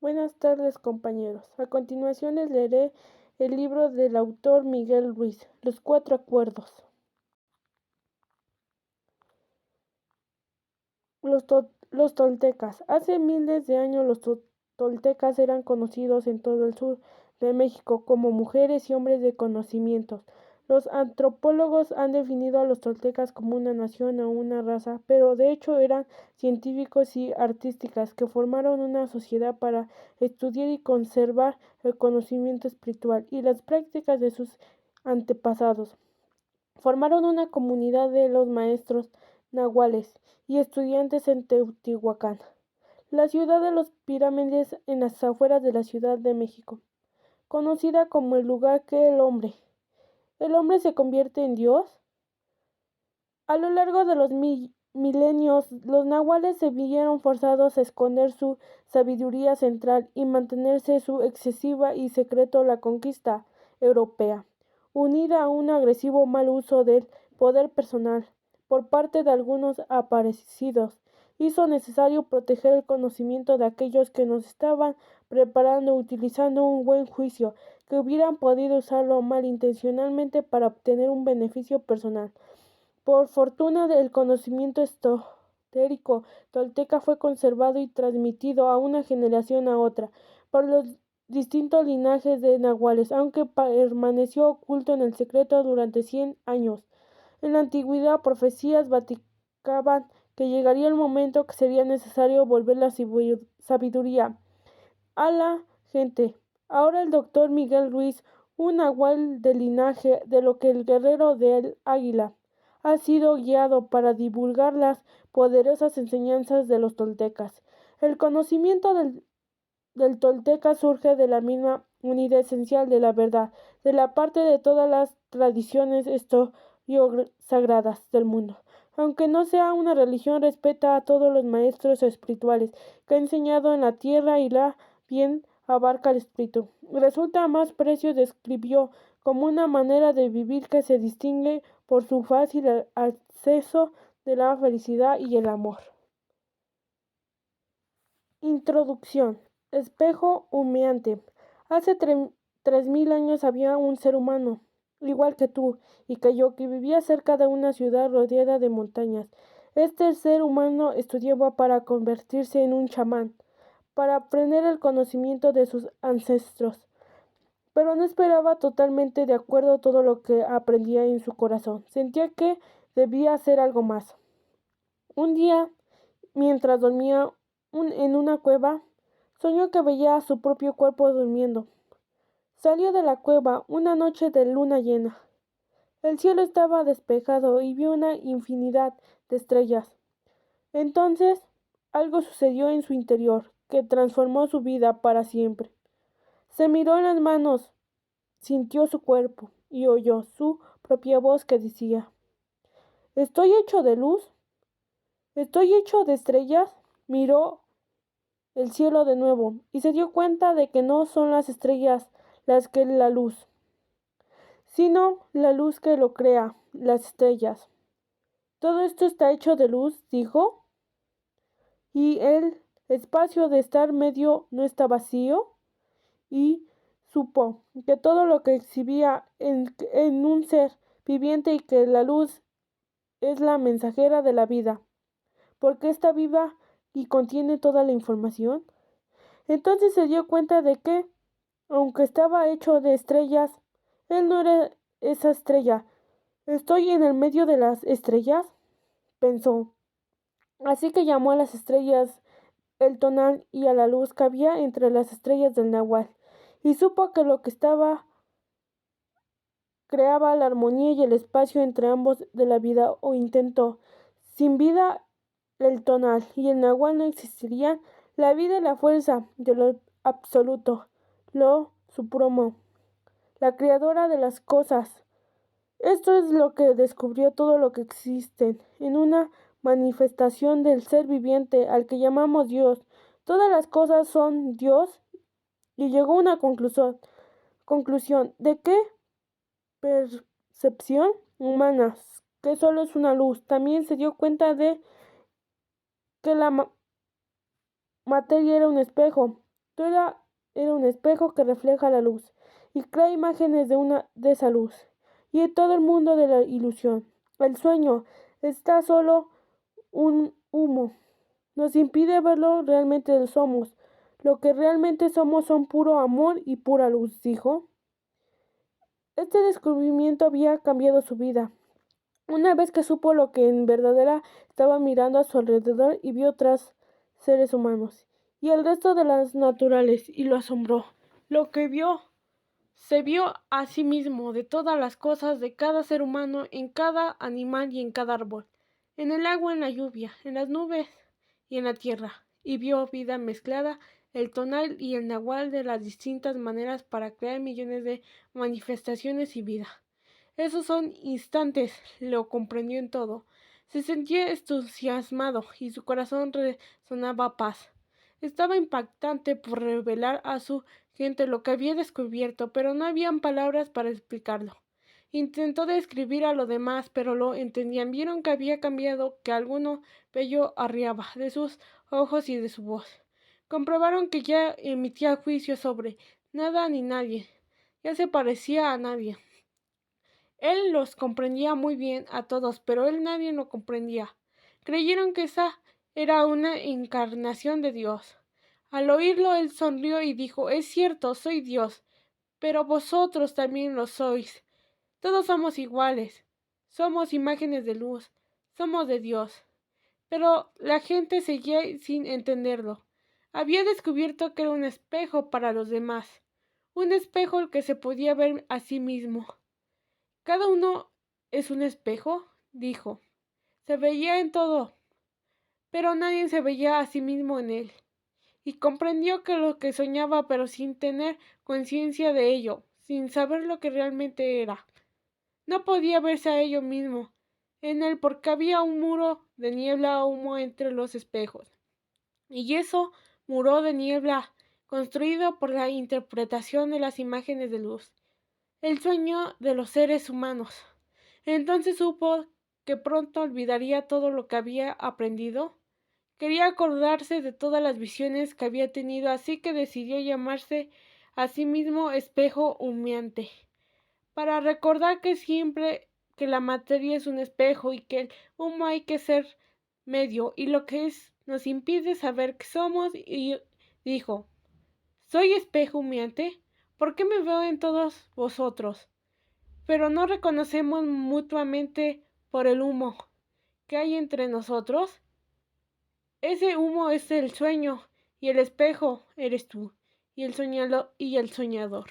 Buenas tardes, compañeros. A continuación les leeré el libro del autor Miguel Ruiz, Los Cuatro Acuerdos. Los toltecas. Hace miles de años los toltecas eran conocidos en todo el sur de México como mujeres y hombres de conocimientos. Los antropólogos han definido a los toltecas como una nación o una raza, pero de hecho eran científicos y artísticas que formaron una sociedad para estudiar y conservar el conocimiento espiritual y las prácticas de sus antepasados. Formaron una comunidad de los maestros nahuales y estudiantes en Teotihuacán, la ciudad de las pirámides en las afueras de la Ciudad de México, conocida como el lugar que el hombre se convierte en Dios. A lo largo de los milenios, los nahuales se vieron forzados a esconder su sabiduría central y mantenerse su excesiva y secreto la conquista europea, unida a un agresivo mal uso del poder personal por parte de algunos aparecidos, hizo necesario proteger el conocimiento de aquellos que nos estaban preparando utilizando un buen juicio, que hubieran podido usarlo malintencionadamente para obtener un beneficio personal. Por fortuna, el conocimiento esotérico tolteca fue conservado y transmitido a una generación a otra por los distintos linajes de nahuales, aunque permaneció oculto en el secreto durante 100 años. En la antigüedad, profecías vaticaban que llegaría el momento que sería necesario volver la sabiduría a la gente. Ahora el doctor Miguel Ruiz, un nahual del linaje de lo que el guerrero del águila, ha sido guiado para divulgar las poderosas enseñanzas de los toltecas. El conocimiento del tolteca surge de la misma unidad esencial de la verdad, de la parte de todas las tradiciones sagradas del mundo. Aunque no sea una religión, respeta a todos los maestros espirituales que ha enseñado en la tierra y la bien abarca el espíritu. Resulta más precio describió como una manera de vivir que se distingue por su fácil acceso de la felicidad y el amor. Introducción. Espejo humeante. Hace 3000 años había un ser humano, igual que tú y que yo, que vivía cerca de una ciudad rodeada de montañas. Este ser humano estudiaba para convertirse en un chamán, para aprender el conocimiento de sus ancestros, pero no esperaba totalmente de acuerdo todo lo que aprendía en su corazón. Sentía que debía hacer algo más. Un día, mientras dormía en una cueva, soñó que veía a su propio cuerpo durmiendo. Salió de la cueva una noche de luna llena. El cielo estaba despejado y vio una infinidad de estrellas. Entonces, algo sucedió en su interior que transformó su vida para siempre. Se miró en las manos, sintió su cuerpo y oyó su propia voz que decía: ¿Estoy hecho de luz? ¿Estoy hecho de estrellas? Miró el cielo de nuevo y se dio cuenta de que no son las estrellas las que la luz, sino la luz que lo crea, las estrellas. ¿Todo esto está hecho de luz?, dijo. ¿Y el espacio de estar medio no está vacío? Y supo que todo lo que exhibía en un ser viviente y que la luz es la mensajera de la vida, porque está viva y contiene toda la información. Entonces se dio cuenta de que, aunque estaba hecho de estrellas, él no era esa estrella. ¿Estoy en el medio de las estrellas?, pensó. Así que llamó a las estrellas el tonal y a la luz que había entre las estrellas del nahual, y supo que lo que estaba creaba la armonía y el espacio entre ambos de la vida, o intentó. Sin vida, el tonal y el nahual no existirían. La vida y la fuerza de lo absoluto, lo supremo, la creadora de las cosas. Esto es lo que descubrió todo lo que existe en una manifestación del ser viviente al que llamamos Dios. Todas las cosas son Dios, y llegó a una conclusión de que percepción humana, que solo es una luz. También se dio cuenta de que la materia era un espejo Todo era un espejo que refleja la luz y crea imágenes de esa luz. Y todo el mundo de la ilusión. El sueño está solo un humo. Nos impide ver lo realmente somos. Lo que realmente somos son puro amor y pura luz, dijo. Este descubrimiento había cambiado su vida. Una vez que supo lo que en verdad era, estaba mirando a su alrededor y vio otros seres humanos y el resto de las naturales y lo asombró. Lo que vio, se vio a sí mismo de todas las cosas, de cada ser humano, en cada animal y en cada árbol, en el agua, en la lluvia, en las nubes y en la tierra, y vio vida mezclada, el tonal y el nahual de las distintas maneras para crear millones de manifestaciones y vida. Esos son instantes, lo comprendió en todo. Se sentía entusiasmado y su corazón resonaba paz. Estaba impactante por revelar a su gente lo que había descubierto, pero no habían palabras para explicarlo. Intentó describir a lo demás, pero lo entendían. Vieron que había cambiado, que alguno bello arriaba de sus ojos y de su voz. Comprobaron que ya emitía juicio sobre nada ni nadie. Ya se parecía a nadie. Él los comprendía muy bien a todos, pero él nadie lo comprendía. Creyeron que esa era una encarnación de Dios. Al oírlo, él sonrió y dijo: es cierto, soy Dios, pero vosotros también lo sois. Todos somos iguales. Somos imágenes de luz. Somos de Dios. Pero la gente seguía sin entenderlo. Había descubierto que era un espejo para los demás. Un espejo el que se podía ver a sí mismo. Cada uno es un espejo, dijo. Se veía en todo, pero nadie se veía a sí mismo en él. Y comprendió que lo que soñaba, pero sin tener conciencia de ello, sin saber lo que realmente era. No podía verse a ello mismo en él porque había un muro de niebla o humo entre los espejos. Y eso, muro de niebla, construido por la interpretación de las imágenes de luz. El sueño de los seres humanos. Entonces supo que pronto olvidaría todo lo que había aprendido. Quería acordarse de todas las visiones que había tenido, así que decidió llamarse a sí mismo espejo humeante, para recordar que siempre que la materia es un espejo y que el humo hay que ser medio, y lo que es nos impide saber qué somos, y dijo: soy espejo humeante, ¿por qué me veo en todos vosotros? Pero no reconocemos mutuamente por el humo que hay entre nosotros. Ese humo es el sueño, y el espejo eres tú, y el soñador.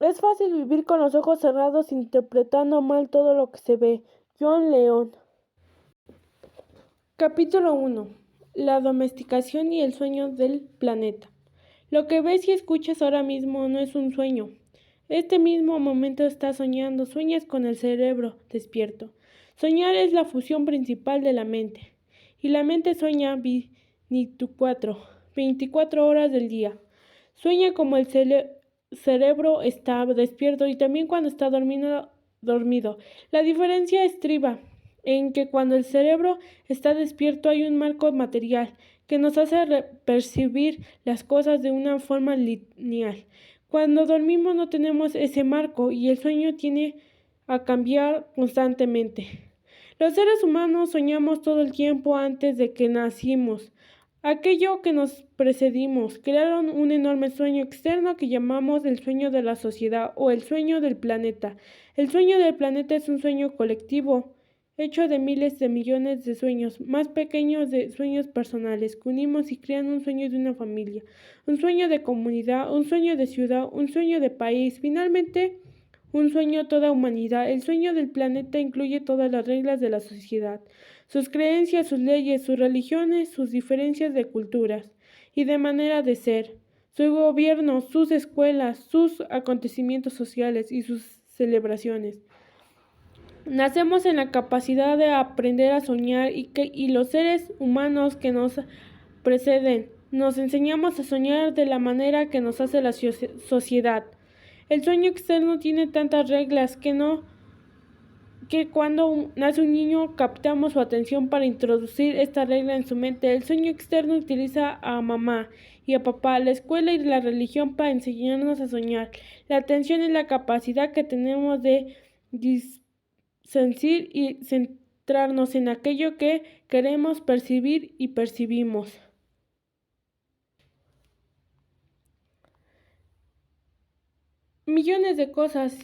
Es fácil vivir con los ojos cerrados interpretando mal todo lo que se ve. John León. Capítulo 1. La domesticación y el sueño del planeta. Lo que ves y escuchas ahora mismo no es un sueño. Este mismo momento estás soñando, sueñas con el cerebro despierto. Soñar es la función principal de la mente. Y la mente sueña 24 horas del día. Sueña como el cerebro está despierto y también cuando está dormido. La diferencia estriba en que cuando el cerebro está despierto hay un marco material que nos hace percibir las cosas de una forma lineal. Cuando dormimos no tenemos ese marco y el sueño tiene a cambiar constantemente. Los seres humanos soñamos todo el tiempo antes de que nacimos. Aquello que nos precedimos crearon un enorme sueño externo que llamamos el sueño de la sociedad o el sueño del planeta. El sueño del planeta es un sueño colectivo, hecho de miles de millones de sueños, más pequeños de sueños personales, que unimos y crean un sueño de una familia, un sueño de comunidad, un sueño de ciudad, un sueño de país, finalmente un sueño toda humanidad. El sueño del planeta incluye todas las reglas de la sociedad, sus creencias, sus leyes, sus religiones, sus diferencias de culturas y de manera de ser, su gobierno, sus escuelas, sus acontecimientos sociales y sus celebraciones. Nacemos en la capacidad de aprender a soñar y los seres humanos que nos preceden nos enseñamos a soñar de la manera que nos hace la sociedad. El sueño externo tiene tantas reglas que cuando nace un niño captamos su atención para introducir esta regla en su mente. El sueño externo utiliza a mamá y a papá, la escuela y la religión para enseñarnos a soñar. La atención es la capacidad que tenemos de discernir y centrarnos en aquello que queremos percibir y percibimos. Millones de cosas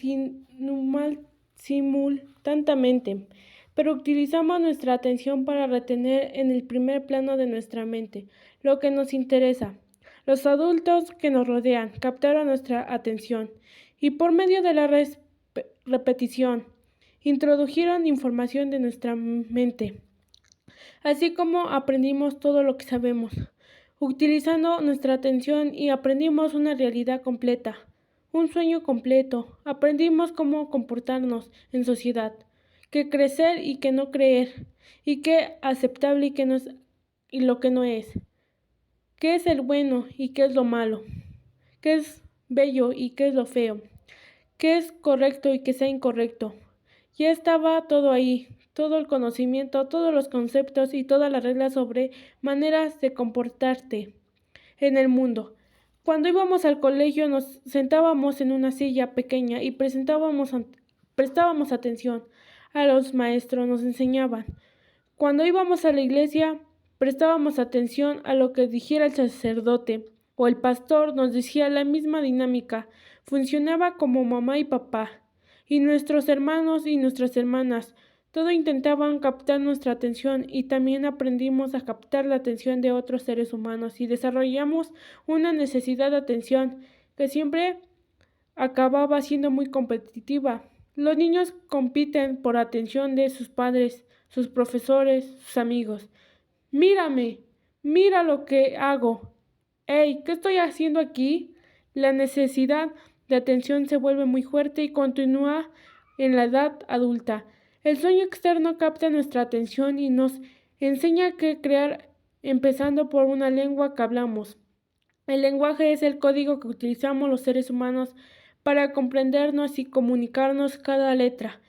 simultáneamente, pero utilizamos nuestra atención para retener en el primer plano de nuestra mente lo que nos interesa. Los adultos que nos rodean captaron nuestra atención y por medio de la repetición introdujeron información de nuestra mente, así como aprendimos todo lo que sabemos. Utilizando nuestra atención y aprendimos una realidad completa, un sueño completo. Aprendimos cómo comportarnos en sociedad, qué crecer y qué no creer, y qué aceptable y qué no es, y lo que no es, qué es el bueno y qué es lo malo, qué es bello y qué es lo feo, qué es correcto y qué sea incorrecto. Ya estaba todo ahí, todo el conocimiento, todos los conceptos y todas las reglas sobre maneras de comportarte en el mundo. Cuando íbamos al colegio nos sentábamos en una silla pequeña y prestábamos atención a los maestros, nos enseñaban. Cuando íbamos a la iglesia prestábamos atención a lo que dijera el sacerdote o el pastor, nos decía la misma dinámica. Funcionaba como mamá y papá, y nuestros hermanos y nuestras hermanas. Todo intentaban captar nuestra atención y también aprendimos a captar la atención de otros seres humanos y desarrollamos una necesidad de atención que siempre acababa siendo muy competitiva. Los niños compiten por atención de sus padres, sus profesores, sus amigos. Mírame, mira lo que hago. Hey, ¿qué estoy haciendo aquí? La necesidad de atención se vuelve muy fuerte y continúa en la edad adulta. El sueño externo capta nuestra atención y nos enseña qué crear, empezando por una lengua que hablamos. El lenguaje es el código que utilizamos los seres humanos para comprendernos y comunicarnos. Cada letra,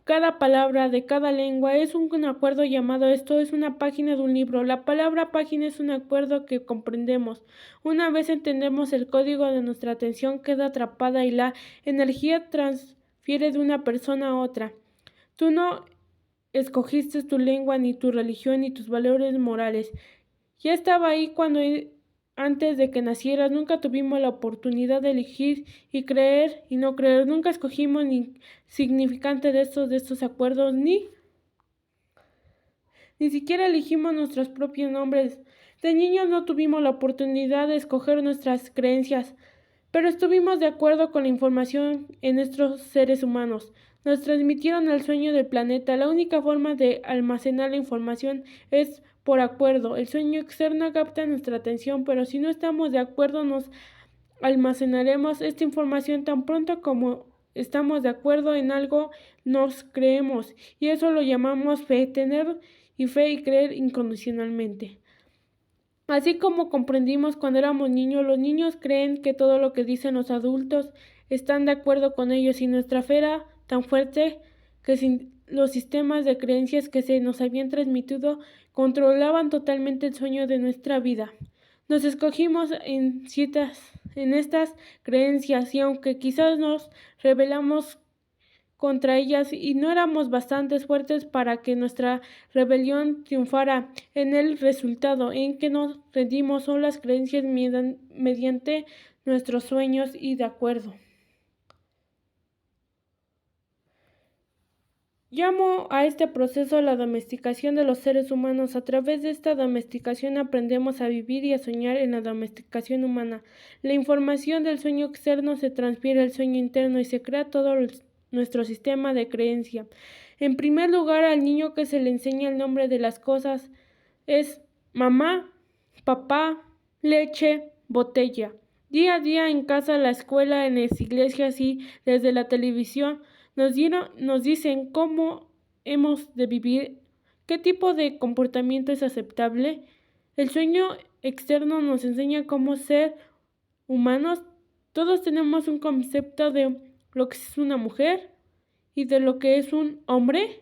cada palabra de cada lengua es un acuerdo llamado. Esto es una página de un libro. La palabra página es un acuerdo que comprendemos. Una vez entendemos el código de nuestra atención queda atrapada y la energía transfiere de una persona a otra. Tú no escogiste tu lengua, ni tu religión, ni tus valores morales. Ya estaba ahí antes de que nacieras. Nunca tuvimos la oportunidad de elegir y creer y no creer. Nunca escogimos ni significante de estos acuerdos, ni siquiera elegimos nuestros propios nombres. De niños no tuvimos la oportunidad de escoger nuestras creencias, pero estuvimos de acuerdo con la información en nuestros seres humanos. Nos transmitieron el sueño del planeta. La única forma de almacenar la información es por acuerdo. El sueño externo capta nuestra atención, pero si no estamos de acuerdo, nos almacenaremos esta información tan pronto como estamos de acuerdo en algo, nos creemos, y eso lo llamamos fe, tener fe y creer incondicionalmente. Así como comprendimos cuando éramos niños, los niños creen que todo lo que dicen los adultos están de acuerdo con ellos, y nuestra fe era tan fuerte que los sistemas de creencias que se nos habían transmitido controlaban totalmente el sueño de nuestra vida. Nos escogimos en estas creencias, y aunque quizás nos rebelamos contra ellas y no éramos bastante fuertes para que nuestra rebelión triunfara, en el resultado en que nos rendimos son las creencias mediante nuestros sueños y de acuerdo. Llamo a este proceso la domesticación de los seres humanos. A través de esta domesticación aprendemos a vivir y a soñar. En la domesticación humana, la información del sueño externo se transfiere al sueño interno y se crea todo nuestro sistema de creencia. En primer lugar, al niño que se le enseña el nombre de las cosas es mamá, papá, leche, botella. Día a día en casa, la escuela, en las iglesias y desde la televisión nos dicen cómo hemos de vivir, qué tipo de comportamiento es aceptable. El sueño externo nos enseña cómo ser humanos. Todos tenemos un concepto de lo que es una mujer y de lo que es un hombre.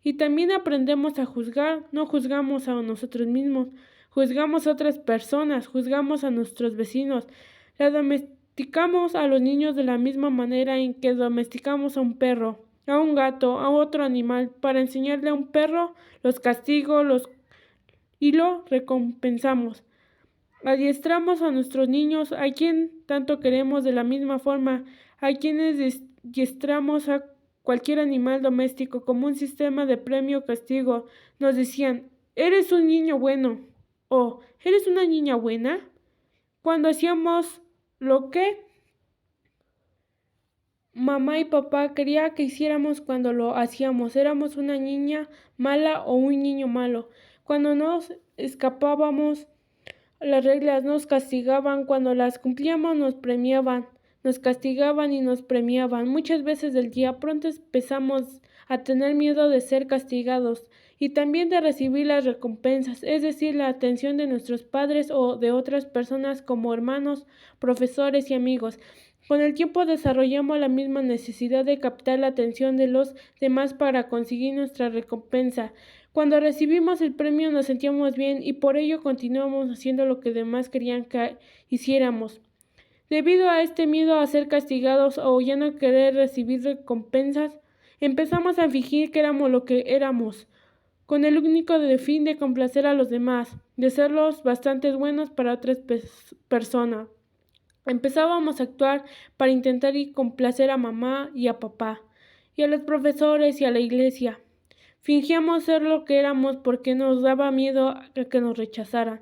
Y también aprendemos a juzgar, no juzgamos a nosotros mismos, juzgamos a otras personas, juzgamos a nuestros vecinos. La domesticamos a los niños de la misma manera en que domesticamos a un perro, a un gato, a otro animal. Para enseñarle a un perro los castigos y lo recompensamos. Adiestramos a nuestros niños, a quien tanto queremos de la misma forma, a quienes adiestramos a cualquier animal doméstico como un sistema de premio-castigo. Nos decían, eres un niño bueno o eres una niña buena. Cuando hacíamos lo que mamá y papá quería que hiciéramos cuando lo hacíamos, éramos una niña mala o un niño malo. Cuando nos escapábamos las reglas, nos castigaban, cuando las cumplíamos nos premiaban, nos castigaban y nos premiaban. Muchas veces del día pronto empezamos a tener miedo de ser castigados y también de recibir las recompensas, es decir, la atención de nuestros padres o de otras personas como hermanos, profesores y amigos. Con el tiempo desarrollamos la misma necesidad de captar la atención de los demás para conseguir nuestra recompensa. Cuando recibimos el premio nos sentíamos bien y por ello continuamos haciendo lo que demás querían que hiciéramos. Debido a este miedo a ser castigados o ya no querer recibir recompensas, empezamos a fingir que éramos lo que éramos, con el único fin de complacer a los demás, de ser los bastante buenos para otras personas. Empezábamos a actuar para intentar complacer a mamá y a papá, y a los profesores y a la iglesia. Fingíamos ser lo que éramos porque nos daba miedo a que nos rechazaran.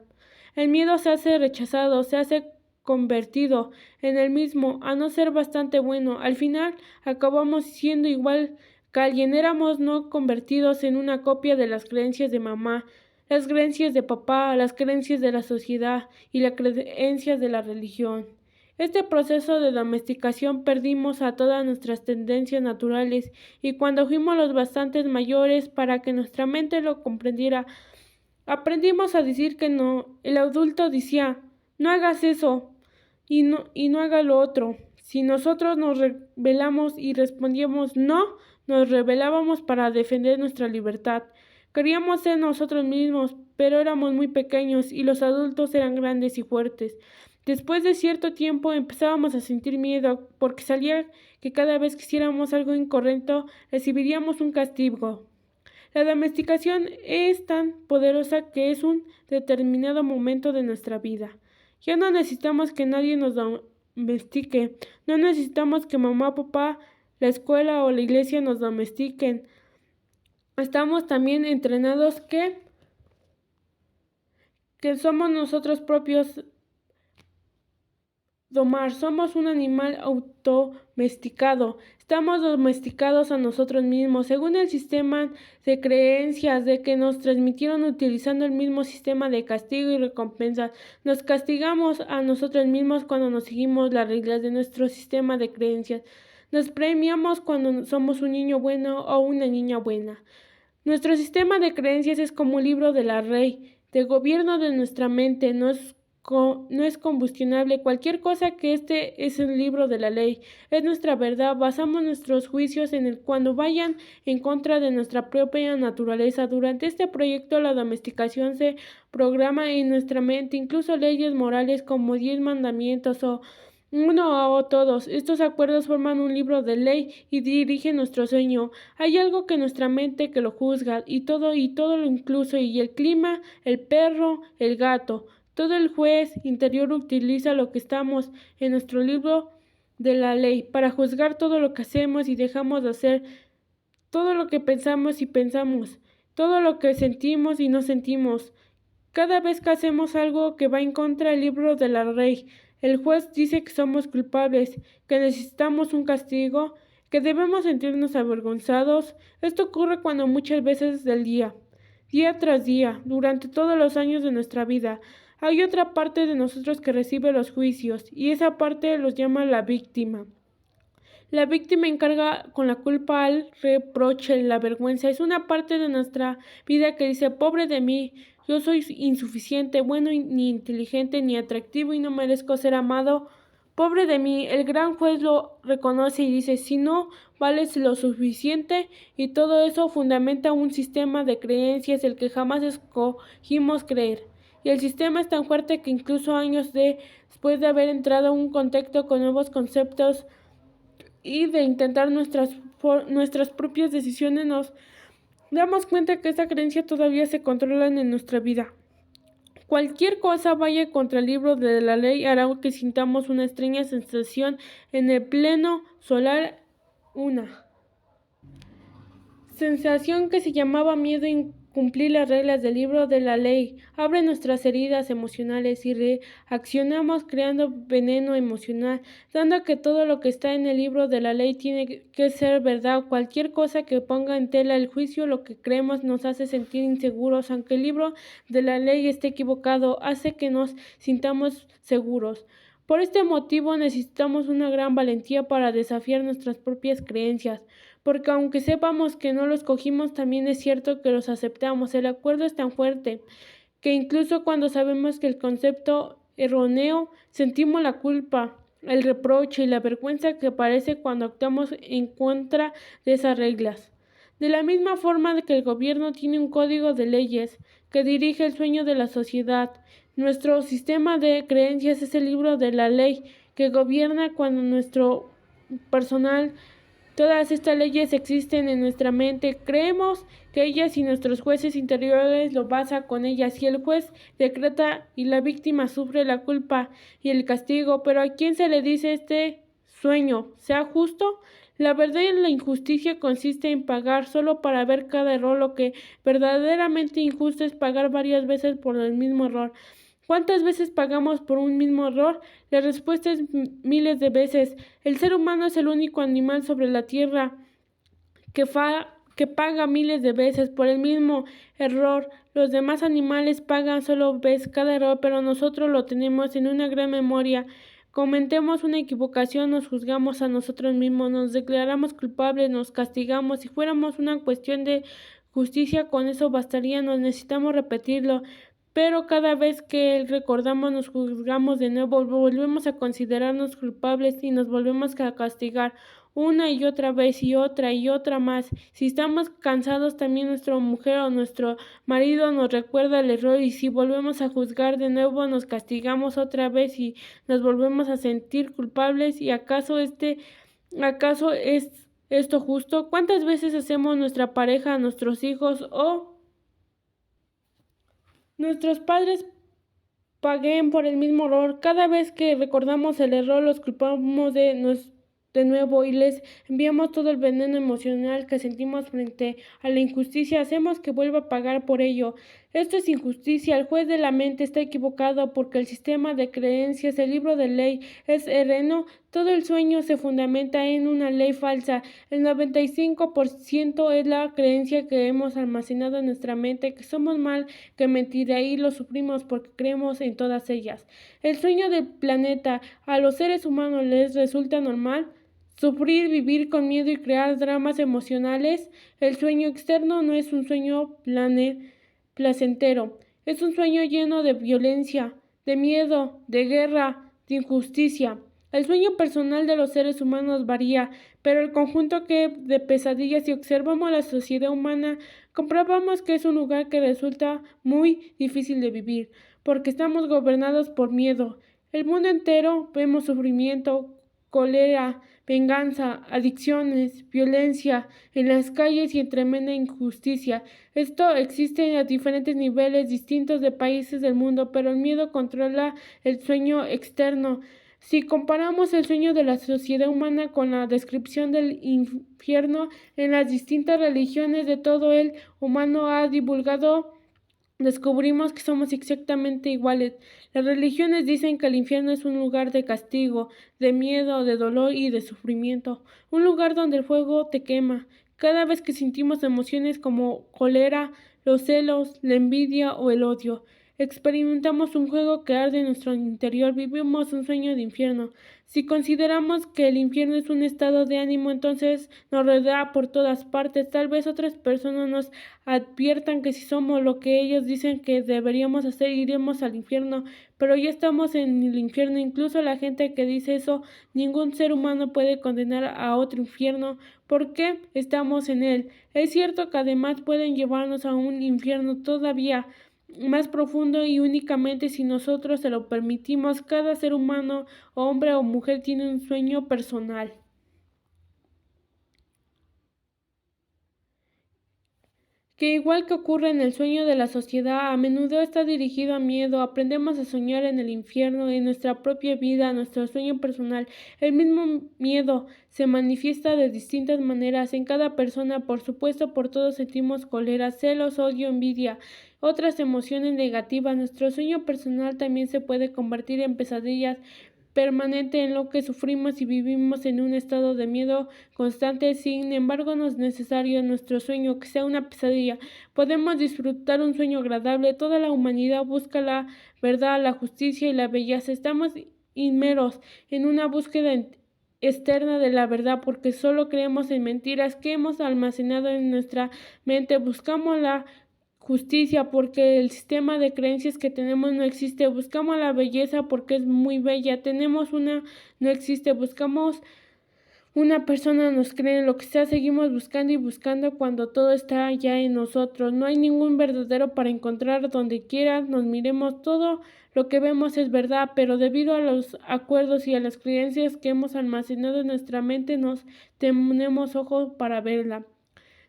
El miedo se hace rechazado, se hace convertido en el mismo, a no ser bastante bueno. Al final acabamos siendo igual que alguien. Éramos no convertidos en una copia de las creencias de mamá, las creencias de papá, las creencias de la sociedad y las creencias de la religión. Este proceso de domesticación perdimos a todas nuestras tendencias naturales y cuando fuimos los bastantes mayores para que nuestra mente lo comprendiera, aprendimos a decir que no. El adulto decía, no hagas eso y no haga lo otro. Si nosotros nos rebelamos y respondíamos no, nos rebelábamos para defender nuestra libertad. Queríamos ser nosotros mismos, pero éramos muy pequeños y los adultos eran grandes y fuertes. Después de cierto tiempo empezábamos a sentir miedo porque salía que cada vez que hiciéramos algo incorrecto recibiríamos un castigo. La domesticación es tan poderosa que es un determinado momento de nuestra vida. Ya no necesitamos que nadie nos domestique, no necesitamos que mamá, papá, la escuela o la iglesia nos domestiquen. Estamos también entrenados que somos nosotros propios domar, somos un animal autodomesticado, estamos domesticados a nosotros mismos, según el sistema de creencias de que nos transmitieron utilizando el mismo sistema de castigo y recompensa. Nos castigamos a nosotros mismos cuando nos seguimos las reglas de nuestro sistema de creencias. Nos premiamos cuando somos un niño bueno o una niña buena. Nuestro sistema de creencias es como un libro de la ley, de gobierno de nuestra mente, no es combustionable. Cualquier cosa que es el libro de la ley, es nuestra verdad. Basamos nuestros juicios en el cuando vayan en contra de nuestra propia naturaleza. Durante este proyecto la domesticación se programa en nuestra mente, incluso leyes morales como 10 mandamientos o uno o todos. Estos acuerdos forman un libro de ley y dirigen nuestro sueño. Hay algo que nuestra mente que lo juzga y todo lo incluso y el clima, el perro, el gato. Todo el juez interior utiliza lo que estamos en nuestro libro de la ley para juzgar todo lo que hacemos y dejamos de hacer, todo lo que pensamos y pensamos, todo lo que sentimos y no sentimos. Cada vez que hacemos algo que va en contra del libro de la ley, el juez dice que somos culpables, que necesitamos un castigo, que debemos sentirnos avergonzados. Esto ocurre cuando muchas veces del día tras día, durante todos los años de nuestra vida, hay otra parte de nosotros que recibe los juicios, y esa parte los llama la víctima. La víctima encarga con la culpa al reproche, la vergüenza. Es una parte de nuestra vida que dice, pobre de mí, yo soy insuficiente, bueno, ni inteligente, ni atractivo y no merezco ser amado Pobre de mí, el gran juez lo reconoce y dice, si no vales lo suficiente, y todo eso fundamenta un sistema de creencias el que jamás escogimos creer. Y el sistema es tan fuerte que incluso años después de haber entrado en un contexto con nuevos conceptos y de intentar nuestras propias decisiones, nos damos cuenta que esta creencia todavía se controla en nuestra vida. Cualquier cosa vaya contra el libro de la ley hará que sintamos una extraña sensación en el pleno solar, una sensación que se llamaba miedo a incumplir las reglas del libro de la ley. Abre nuestras heridas emocionales y reaccionamos creando veneno emocional, dando que todo lo que está en el libro de la ley tiene que ser verdad. Cualquier cosa que ponga en tela el juicio lo que creemos nos hace sentir inseguros, aunque el libro de la ley esté equivocado, hace que nos sintamos seguros. Por este motivo necesitamos una gran valentía para desafiar nuestras propias creencias, porque aunque sepamos que no los escogimos, también es cierto que los aceptamos. El acuerdo es tan fuerte que incluso cuando sabemos que el concepto erróneo, sentimos la culpa, el reproche y la vergüenza que aparece cuando actuamos en contra de esas reglas. De la misma forma que el gobierno tiene un código de leyes que dirige el sueño de la sociedad, nuestro sistema de creencias es el libro de la ley que gobierna cuando nuestro personal. Todas estas leyes existen en nuestra mente, creemos que ellas y nuestros jueces interiores lo basan con ellas, y el juez decreta y la víctima sufre la culpa y el castigo. Pero ¿a quién se le dice este sueño sea justo? La verdad y la injusticia consiste en pagar solo para ver cada error. Lo que verdaderamente injusto es pagar varias veces por el mismo error. ¿Cuántas veces pagamos por un mismo error? La respuesta es miles de veces. El ser humano es el único animal sobre la tierra que paga miles de veces por el mismo error. Los demás animales pagan solo vez cada error, pero nosotros lo tenemos en una gran memoria. Cometemos una equivocación, nos juzgamos a nosotros mismos, nos declaramos culpables, nos castigamos. Si fuéramos una cuestión de justicia, con eso bastaría, no necesitamos repetirlo. Pero cada vez que recordamos nos juzgamos de nuevo, volvemos a considerarnos culpables y nos volvemos a castigar una y otra vez y otra más. Si estamos cansados, también nuestra mujer o nuestro marido nos recuerda el error, y si volvemos a juzgar de nuevo nos castigamos otra vez y nos volvemos a sentir culpables. ¿Y acaso es esto justo? ¿Cuántas veces hacemos nuestra pareja, nuestros hijos o nuestros padres paguen por el mismo error? Cada vez que recordamos el error, los culpamos de nuevo y les enviamos todo el veneno emocional que sentimos frente a la injusticia. Hacemos que vuelva a pagar por ello. Esto es injusticia. El juez de la mente está equivocado porque el sistema de creencias, el libro de ley, es erróneo. Todo el sueño se fundamenta en una ley falsa. El 95% es la creencia que hemos almacenado en nuestra mente, que somos mal, que mentira, y lo sufrimos porque creemos en todas ellas. El sueño del planeta. ¿A los seres humanos les resulta normal sufrir, vivir con miedo y crear dramas emocionales? El sueño externo no es un sueño placentero, es un sueño lleno de violencia, de miedo, de guerra, de injusticia. El sueño personal de los seres humanos varía, pero el conjunto de pesadillas, si observamos la sociedad humana, comprobamos que es un lugar que resulta muy difícil de vivir, porque estamos gobernados por miedo. El mundo entero vemos sufrimiento, cólera, venganza, adicciones, violencia en las calles y en tremenda injusticia. Esto existe a diferentes niveles distintos de países del mundo, pero el miedo controla el sueño externo. Si comparamos el sueño de la sociedad humana con la descripción del infierno en las distintas religiones de todo el humano ha divulgado, descubrimos que somos exactamente iguales. Las religiones dicen que el infierno es un lugar de castigo, de miedo, de dolor y de sufrimiento, un lugar donde el fuego te quema. Cada vez que sentimos emociones como cólera, los celos, la envidia o el odio, experimentamos un fuego que arde en nuestro interior, vivimos un sueño de infierno. Si consideramos que el infierno es un estado de ánimo, entonces nos rodea por todas partes. Tal vez otras personas nos adviertan que si somos lo que ellos dicen que deberíamos hacer, iremos al infierno, pero ya estamos en el infierno. Incluso la gente que dice eso, ningún ser humano puede condenar a otro infierno porque estamos en él. Es cierto que además pueden llevarnos a un infierno todavía más profundo y únicamente si nosotros se lo permitimos. Cada ser humano, hombre o mujer, tiene un sueño personal, que igual que ocurre en el sueño de la sociedad, a menudo está dirigido a miedo. Aprendemos a soñar en el infierno, en nuestra propia vida, nuestro sueño personal. El mismo miedo se manifiesta de distintas maneras en cada persona. Por supuesto, por todos sentimos cólera, celos, odio, envidia, otras emociones negativas. Nuestro sueño personal también se puede convertir en pesadillas permanente en lo que sufrimos y vivimos en un estado de miedo constante. Sin embargo, no es necesario en nuestro sueño que sea una pesadilla. Podemos disfrutar un sueño agradable. Toda la humanidad busca la verdad, la justicia y la belleza. Estamos inmeros en una búsqueda externa de la verdad porque solo creemos en mentiras que hemos almacenado en nuestra mente. Buscamos la justicia porque el sistema de creencias que tenemos no existe. Buscamos la belleza porque es muy bella. Tenemos una, no existe. Buscamos una persona, nos cree, lo que sea, seguimos buscando y buscando cuando todo está ya en nosotros. No hay ningún verdadero para encontrar donde quiera nos miremos. Todo lo que vemos es verdad, pero debido a los acuerdos y a las creencias que hemos almacenado en nuestra mente, nos tenemos ojos para verla.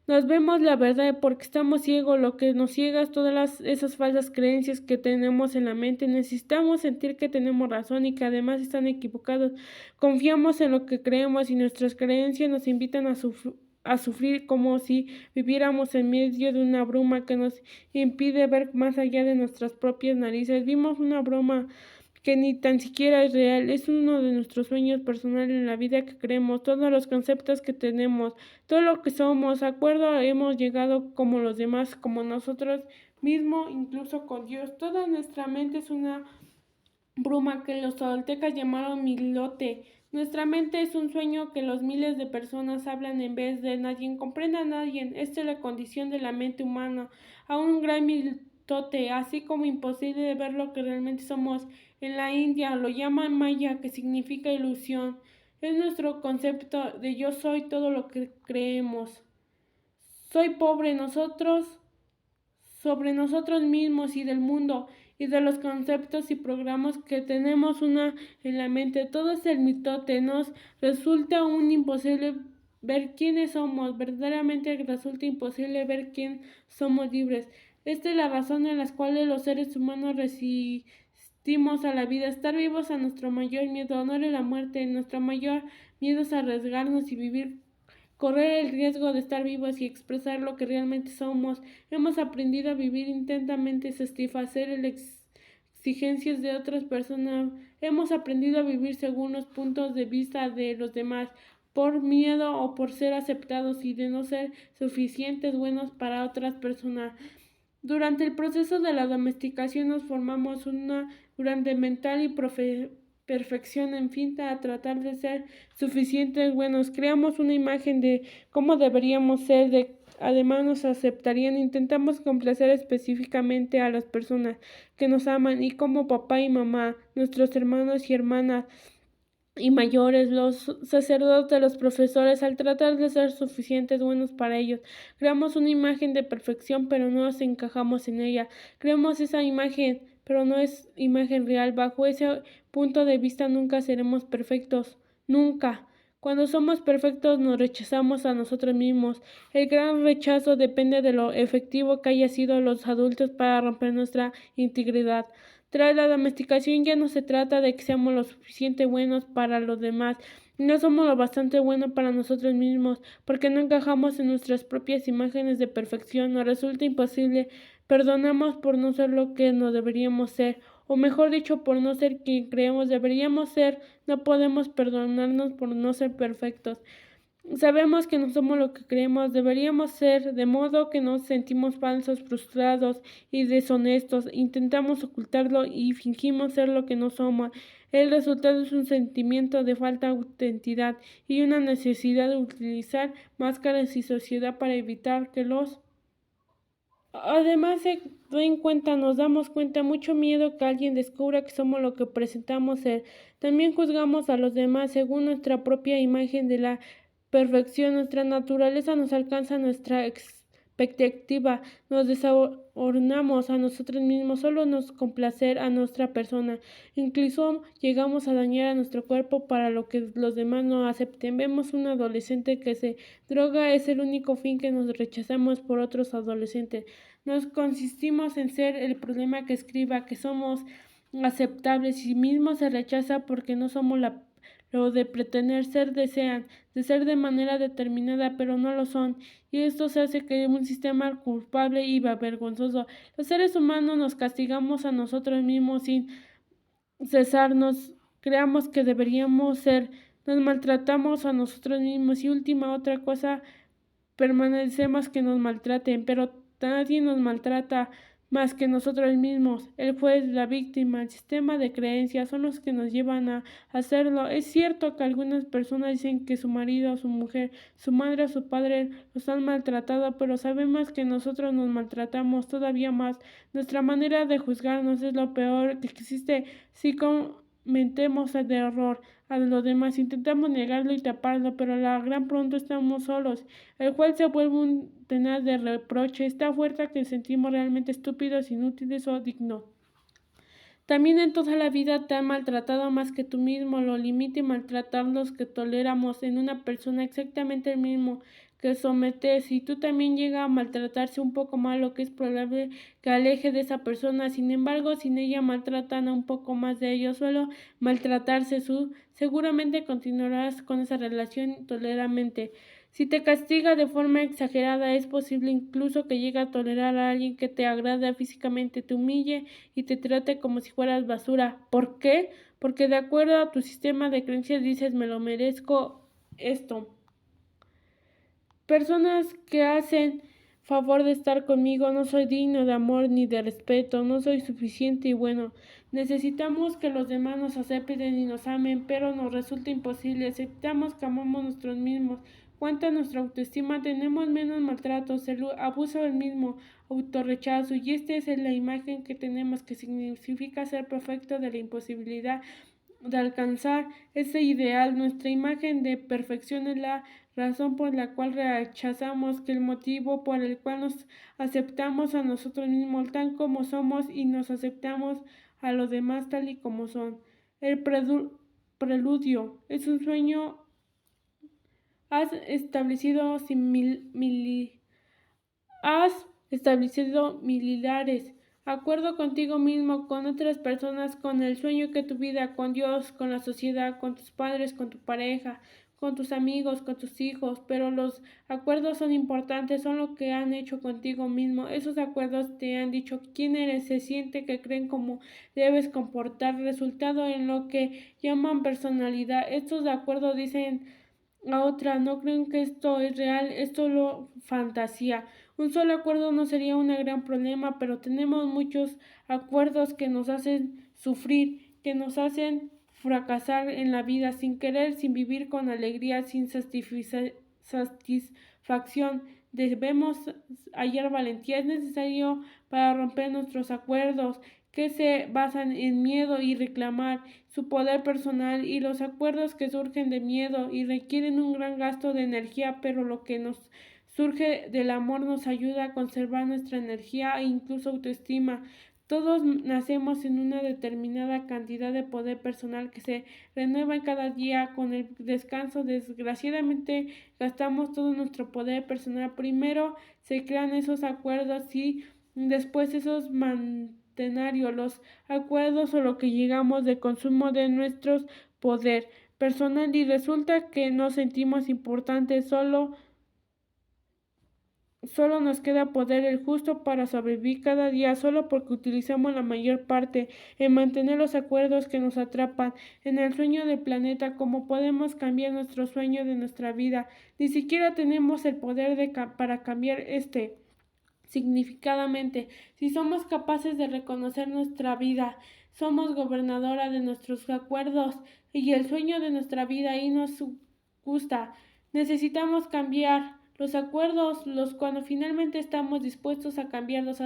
Nos vemos la verdad porque estamos ciegos. Lo que nos ciega es esas falsas creencias que tenemos en la mente. Necesitamos sentir que tenemos razón y que además están equivocados. Confiamos en lo que creemos y nuestras creencias nos invitan a sufrir como si viviéramos en medio de una bruma que nos impide ver más allá de nuestras propias narices. Vimos una broma que ni tan siquiera es real. Es uno de nuestros sueños personales en la vida que creemos, todos los conceptos que tenemos, todo lo que somos, acuerdo, hemos llegado como los demás, como nosotros mismos, incluso con Dios. Toda nuestra mente es una bruma que los toltecas llamaron milote. Nuestra mente es un sueño que los miles de personas hablan en vez de nadie comprende a nadie. Esta es la condición de la mente humana, a un gran mitote, así como imposible de ver lo que realmente somos. En la India lo llaman maya, que significa ilusión. Es nuestro concepto de yo soy todo lo que creemos. Soy pobre nosotros, sobre nosotros mismos y del mundo y de los conceptos y programas que tenemos una en la mente. Todo es el mitote. Nos resulta aún imposible ver quiénes somos. Verdaderamente resulta imposible ver quién somos libres. Esta es la razón en la cual los seres humanos resistimos a la vida. Estar vivos a nuestro mayor miedo, no es la muerte. Nuestro mayor miedo es arriesgarnos y vivir, correr el riesgo de estar vivos y expresar lo que realmente somos. Hemos aprendido a vivir intensamente, satisfacer las exigencias de otras personas. Hemos aprendido a vivir según los puntos de vista de los demás, por miedo o por ser aceptados y de no ser suficientes buenos para otras personas. Durante el proceso de la domesticación nos formamos una durante mental y perfección, en fin, a tratar de ser suficientes buenos. Creamos una imagen de cómo deberíamos ser, además nos aceptarían. Intentamos complacer específicamente a las personas que nos aman y como papá y mamá, nuestros hermanos y hermanas y mayores, los sacerdotes, los profesores, al tratar de ser suficientes buenos para ellos. Creamos una imagen de perfección, pero no nos encajamos en ella. Creamos esa imagen, pero no es imagen real. Bajo ese punto de vista nunca seremos perfectos. Nunca. Cuando somos perfectos nos rechazamos a nosotros mismos. El gran rechazo depende de lo efectivo que haya sido los adultos para romper nuestra integridad. Tras la domesticación ya no se trata de que seamos lo suficiente buenos para los demás, no somos lo bastante buenos para nosotros mismos, porque no encajamos en nuestras propias imágenes de perfección, nos resulta imposible, perdonamos por no ser lo que no deberíamos ser, o mejor dicho, por no ser quien creemos deberíamos ser, no podemos perdonarnos por no ser perfectos. Sabemos que no somos lo que creemos, deberíamos ser, de modo que nos sentimos falsos, frustrados y deshonestos. Intentamos ocultarlo y fingimos ser lo que no somos. El resultado es un sentimiento de falta de autenticidad y una necesidad de utilizar máscaras y sociedad para evitar que los Además, nos damos cuenta, mucho miedo que alguien descubra que somos lo que presentamos ser. También juzgamos a los demás según nuestra propia imagen de la perfección. Nuestra naturaleza nos alcanza nuestra expectativa. Nos desornamos a nosotros mismos, solo nos complacer a nuestra persona. Incluso llegamos a dañar a nuestro cuerpo para lo que los demás no acepten. Vemos un adolescente que se droga, es el único fin que nos rechazamos por otros adolescentes. Nos consistimos en ser el problema que escriba que somos aceptables y mismo se rechaza porque no somos lo de pretender ser desean, de ser de manera determinada, pero no lo son, y esto se hace que un sistema culpable y vergonzoso. Los seres humanos nos castigamos a nosotros mismos sin cesar, nos creamos que deberíamos ser, nos maltratamos a nosotros mismos y última otra cosa, permanecemos que nos maltraten, pero nadie nos maltrata más que nosotros mismos. El juez, la víctima, el sistema de creencias son los que nos llevan a hacerlo. Es cierto que algunas personas dicen que su marido, su mujer, su madre o su padre los han maltratado, pero sabemos que nosotros nos maltratamos todavía más. Nuestra manera de juzgarnos es lo peor que existe. Si cometemos el error a los demás, intentamos negarlo y taparlo, pero la gran pronto estamos solos. El cual se vuelve un tenaz de reproche, está fuerte que sentimos realmente estúpidos, inútiles o dignos. También en toda la vida te han maltratado más que tú mismo, lo limita y maltratar los que toleramos en una persona exactamente el mismo que sometes, y tú también llega a maltratarse un poco más, lo que es probable que aleje de esa persona. Sin embargo, sin ella maltratan a un poco más de ellos, solo maltratarse seguramente continuarás con esa relación toleramente. Si te castiga de forma exagerada, es posible incluso que llegue a tolerar a alguien que te agrada físicamente, te humille y te trate como si fueras basura. ¿Por qué? Porque de acuerdo a tu sistema de creencias dices, me lo merezco esto. Personas que hacen favor de estar conmigo, no soy digno de amor ni de respeto, no soy suficiente y bueno. Necesitamos que los demás nos acepten y nos amen, pero nos resulta imposible. Aceptamos que amamos nosotros mismos. Cuanta nuestra autoestima, tenemos menos maltratos, el abuso del mismo, autorrechazo, y esta es la imagen que tenemos, que significa ser perfecto, de la imposibilidad de alcanzar ese ideal. Nuestra imagen de perfección es la razón por la cual rechazamos, que el motivo por el cual nos aceptamos a nosotros mismos tal como somos y nos aceptamos a los demás tal y como son. El preludio es un sueño. Has establecido has establecido miliares. Acuerdo contigo mismo, con otras personas, con el sueño que tu vida, con Dios, con la sociedad, con tus padres, con tu pareja, con tus amigos, con tus hijos, pero los acuerdos son importantes, son lo que han hecho contigo mismo. Esos acuerdos te han dicho quién eres, se siente que creen cómo debes comportar, resultado en lo que llaman personalidad. Estos acuerdos dicen a otra, no creen que esto es real, es solo fantasía. Un solo acuerdo no sería un gran problema, pero tenemos muchos acuerdos que nos hacen sufrir, que nos hacen fracasar en la vida, sin querer, sin vivir con alegría, sin satisfacción. Debemos hallar valentía, es necesario para romper nuestros acuerdos, que se basan en miedo y reclamar su poder personal, y los acuerdos que surgen de miedo y requieren un gran gasto de energía, pero lo que nos surge del amor nos ayuda a conservar nuestra energía e incluso autoestima. Todos nacemos en una determinada cantidad de poder personal que se renueva cada día con el descanso. Desgraciadamente gastamos todo nuestro poder personal. Primero se crean esos acuerdos y después esos los acuerdos o lo que llegamos de consumo de nuestro poder personal, y resulta que nos sentimos importantes solo nos queda poder el justo para sobrevivir cada día, solo porque utilizamos la mayor parte en mantener los acuerdos que nos atrapan en el sueño del planeta. Como podemos cambiar nuestro sueño de nuestra vida, ni siquiera tenemos el poder para cambiar este significadamente. Si somos capaces de reconocer nuestra vida, somos gobernadora de nuestros acuerdos y el sueño de nuestra vida y nos gusta. Necesitamos cambiar los acuerdos, cuando finalmente estamos dispuestos a cambiarlos,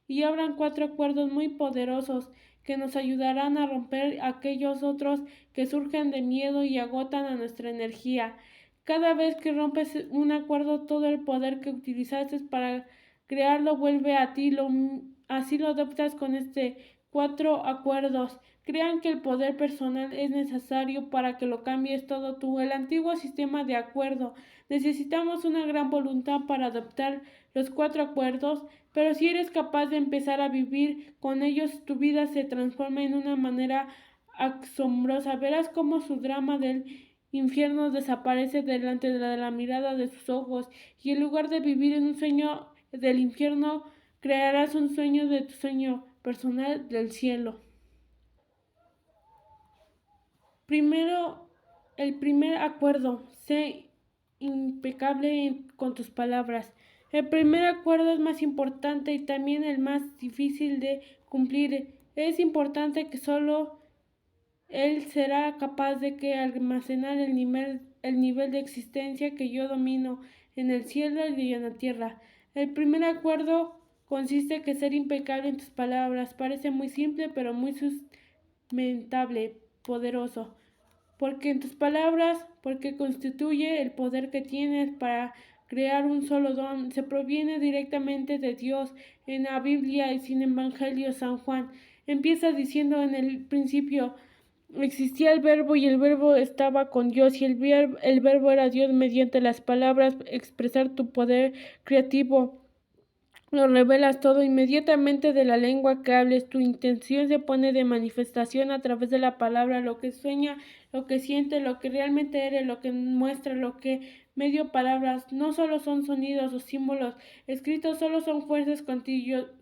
y habrán 4 acuerdos muy poderosos que nos ayudarán a romper aquellos otros que surgen de miedo y agotan a nuestra energía. Cada vez que rompes un acuerdo, todo el poder que utilizaste para crearlo vuelve a ti. Así lo adoptas con 4 acuerdos. Crean que el poder personal es necesario para que lo cambies todo tú. El antiguo sistema de acuerdo. Necesitamos una gran voluntad para adoptar los 4 acuerdos, pero si eres capaz de empezar a vivir con ellos, tu vida se transforma en una manera asombrosa. Verás cómo su drama del infierno desaparece delante de la mirada de sus ojos, y en lugar de vivir en un sueño del infierno, crearás un sueño de tu sueño personal del cielo. Primero, el primer acuerdo: sé impecable con tus palabras. El primer acuerdo es más importante y también el más difícil de cumplir. Es importante que solo él será capaz de almacenar el nivel de existencia que yo domino en el cielo y en la tierra. El primer acuerdo consiste en ser impecable en tus palabras. Parece muy simple, pero muy sustentable, poderoso. Porque en tus palabras, porque constituye el poder que tienes para crear un solo don, se proviene directamente de Dios. En la Biblia y sin Evangelio, San Juan empieza diciendo: en el principio existía el verbo y el verbo estaba con Dios, y el verbo era Dios. Mediante las palabras expresar tu poder creativo. Lo revelas todo inmediatamente de la lengua que hables. Tu intención se pone de manifestación a través de la palabra. Lo que sueña, lo que siente, lo que realmente eres, lo que muestra, lo que medio palabras. No solo son sonidos o símbolos escritos, solo son fuerzas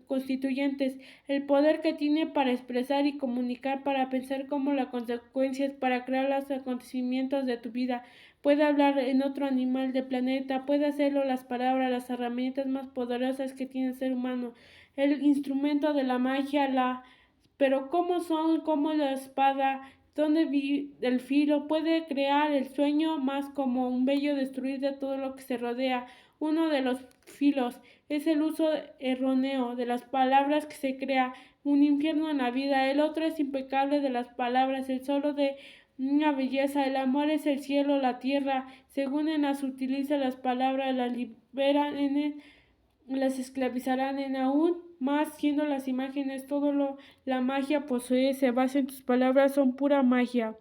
constituyentes. El poder que tiene para expresar y comunicar, para pensar como las consecuencias, para crear los acontecimientos de tu vida. Puede hablar en otro animal del planeta, puede hacerlo las palabras, las herramientas más poderosas que tiene el ser humano, el instrumento de la magia, pero como la espada, donde el filo puede crear el sueño, más como un bello destruir de todo lo que se rodea. Uno de los filos es el uso erróneo de las palabras, que se crea un infierno en la vida. El otro es impecable de las palabras, el solo de una belleza. El amor es el cielo, la tierra. Según en las utiliza las palabras, las liberan en él, las esclavizarán en aún más, siendo las imágenes todo la magia posee, se basa en tus palabras, son pura magia.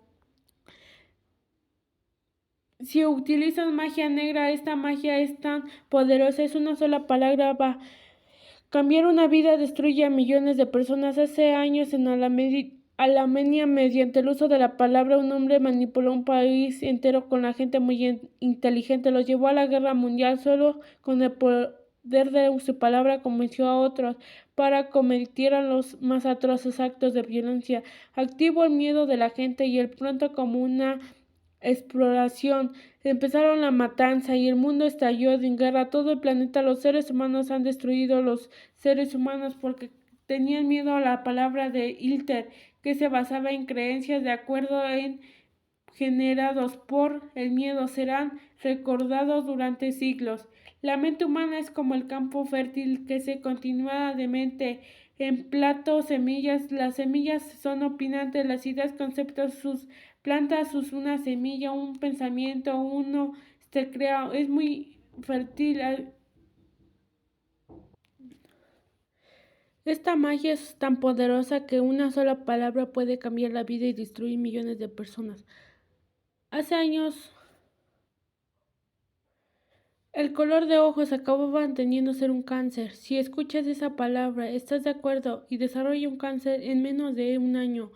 Si utilizas magia negra, esta magia es tan poderosa, es una sola palabra, va cambiar una vida, destruye a millones de personas. Hace años en Alemania, mediante el uso de la palabra, un hombre manipuló un país entero con la gente muy inteligente, los llevó a la guerra mundial. Solo con el poder de su palabra convenció a otros para cometieran los más atroces actos de violencia. Activó el miedo de la gente y el pronto, como una exploración, empezaron la matanza y el mundo estalló en guerra. Todo el planeta, los seres humanos han destruido los seres humanos porque tenían miedo a la palabra de Hitler, que se basaba en creencias de acuerdo en generados por el miedo, serán recordados durante siglos. La mente humana es como el campo fértil que se continuamente en platos semillas. Las semillas son opinantes, las ideas, conceptos, sus plantas, una semilla, un pensamiento, uno se crea, es muy fértil. Esta magia es tan poderosa que una sola palabra puede cambiar la vida y destruir millones de personas. Hace años, el color de ojos acababa teniendo ser un cáncer. Si escuchas esa palabra, estás de acuerdo y desarrolla un cáncer en menos de un año.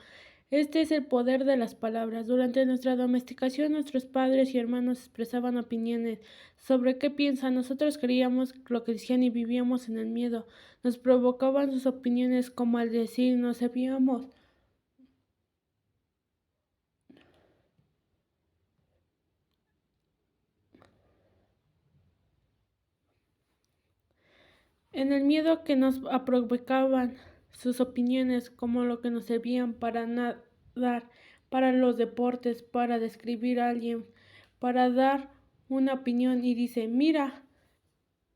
Este es el poder de las palabras. Durante nuestra domesticación, nuestros padres y hermanos expresaban opiniones sobre qué piensan. Nosotros creíamos lo que decían y vivíamos en el miedo. Nos provocaban sus opiniones como al decir, nos sabíamos. En el miedo que nos provocaban sus opiniones como lo que nos servían para nadar, para los deportes, para describir a alguien, para dar una opinión y dice, mira,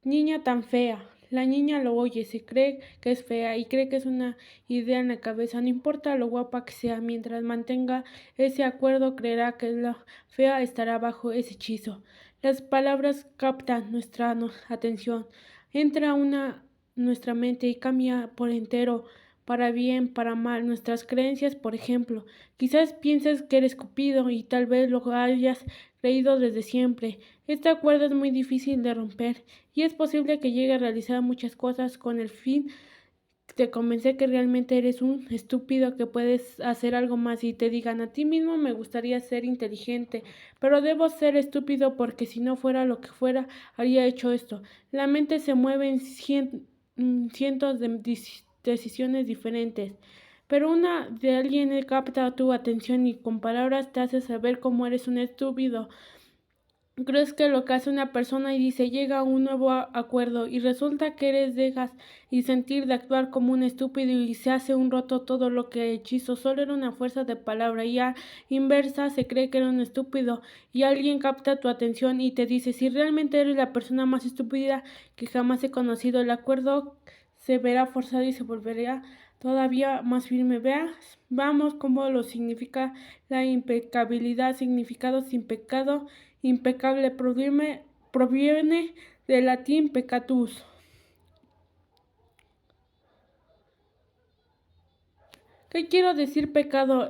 niña tan fea. La niña lo oye, se cree que es fea y cree que es una idea en la cabeza. No importa lo guapa que sea, mientras mantenga ese acuerdo, creerá que la fea estará bajo ese hechizo. Las palabras captan nuestra atención, entra una nuestra mente y cambia por entero, para bien, para mal, nuestras creencias, por ejemplo. Quizás pienses que eres Cupido y tal vez lo hayas creído desde siempre. Este acuerdo es muy difícil de romper y es posible que llegue a realizar muchas cosas con el fin de convencer que realmente eres un estúpido, que puedes hacer algo más y te digan a ti mismo me gustaría ser inteligente, pero debo ser estúpido porque si no fuera lo que fuera, habría hecho esto. La mente se mueve en cientos de decisiones diferentes. Pero una de alguien capta tu atención y con palabras te hace saber cómo eres un estúpido. Crees que lo que hace una persona y dice llega a un nuevo acuerdo y resulta que eres dejas y sentir de actuar como un estúpido y se hace un roto todo lo que hechizo solo era una fuerza de palabra y a inversa se cree que era un estúpido y alguien capta tu atención y te dice si realmente eres la persona más estúpida que jamás he conocido el acuerdo se verá forzado y se volverá todavía más firme. Vamos cómo lo significa la impecabilidad, significado sin pecado. Impecable proviene del latín peccatus. ¿Qué quiero decir pecado?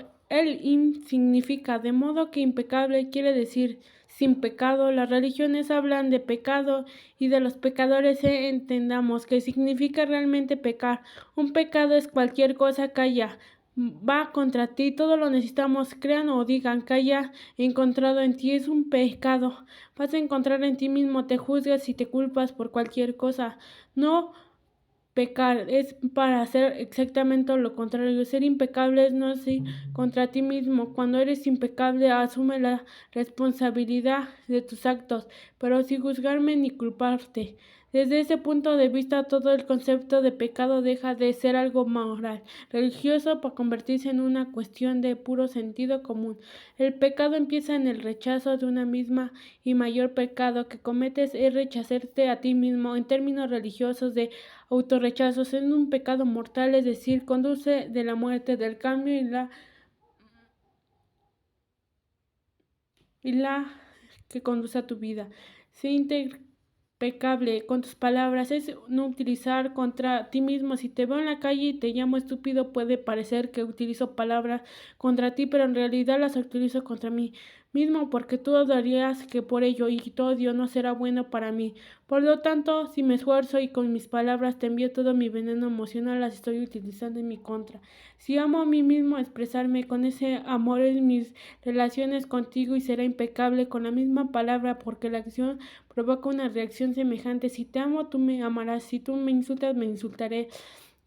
Significa, de modo que impecable quiere decir sin pecado. Las religiones hablan de pecado y de los pecadores entendamos que significa realmente pecar. Un pecado es cualquier cosa que va contra ti, todo lo necesitamos, crean o digan que haya encontrado en ti es un pecado. Vas a encontrar en ti mismo, te juzgas y te culpas por cualquier cosa. No pecar es para hacer exactamente lo contrario. Ser impecable es no ser contra ti mismo. Cuando eres impecable, asume la responsabilidad de tus actos, pero sin juzgarme ni culparte. Desde ese punto de vista, todo el concepto de pecado deja de ser algo moral, religioso, para convertirse en una cuestión de puro sentido común. El pecado empieza en el rechazo de una misma y mayor pecado que cometes es rechazarte a ti mismo. En términos religiosos de autorrechazo es un pecado mortal, es decir, conduce de la muerte, del cambio y la que conduce a tu vida. Sé impecable con tus palabras, es no utilizar contra ti mismo. Si te veo en la calle y te llamo estúpido, puede parecer que utilizo palabras contra ti, pero en realidad las utilizo contra mí mismo, porque tú odiarías que por ello y tu odio no será bueno para mí. Por lo tanto, si me esfuerzo y con mis palabras te envío todo mi veneno emocional, las estoy utilizando en mi contra. Si amo a mí mismo, expresarme con ese amor en mis relaciones contigo y será impecable con la misma palabra, porque la acción provoca una reacción semejante. Si te amo, tú me amarás. Si tú me insultas, me insultaré.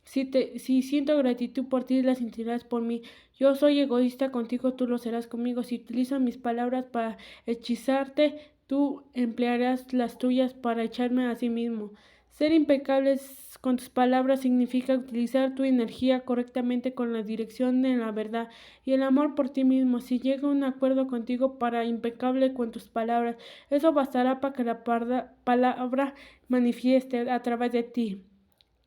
Si siento gratitud por ti, la sentirás por mí. Yo soy egoísta contigo, tú lo serás conmigo. Si utilizo mis palabras para hechizarte, tú emplearás las tuyas para echarme a sí mismo. Ser impecables con tus palabras significa utilizar tu energía correctamente con la dirección de la verdad y el amor por ti mismo. Si llega a un acuerdo contigo para impecable con tus palabras, eso bastará para que la palabra manifieste a través de ti.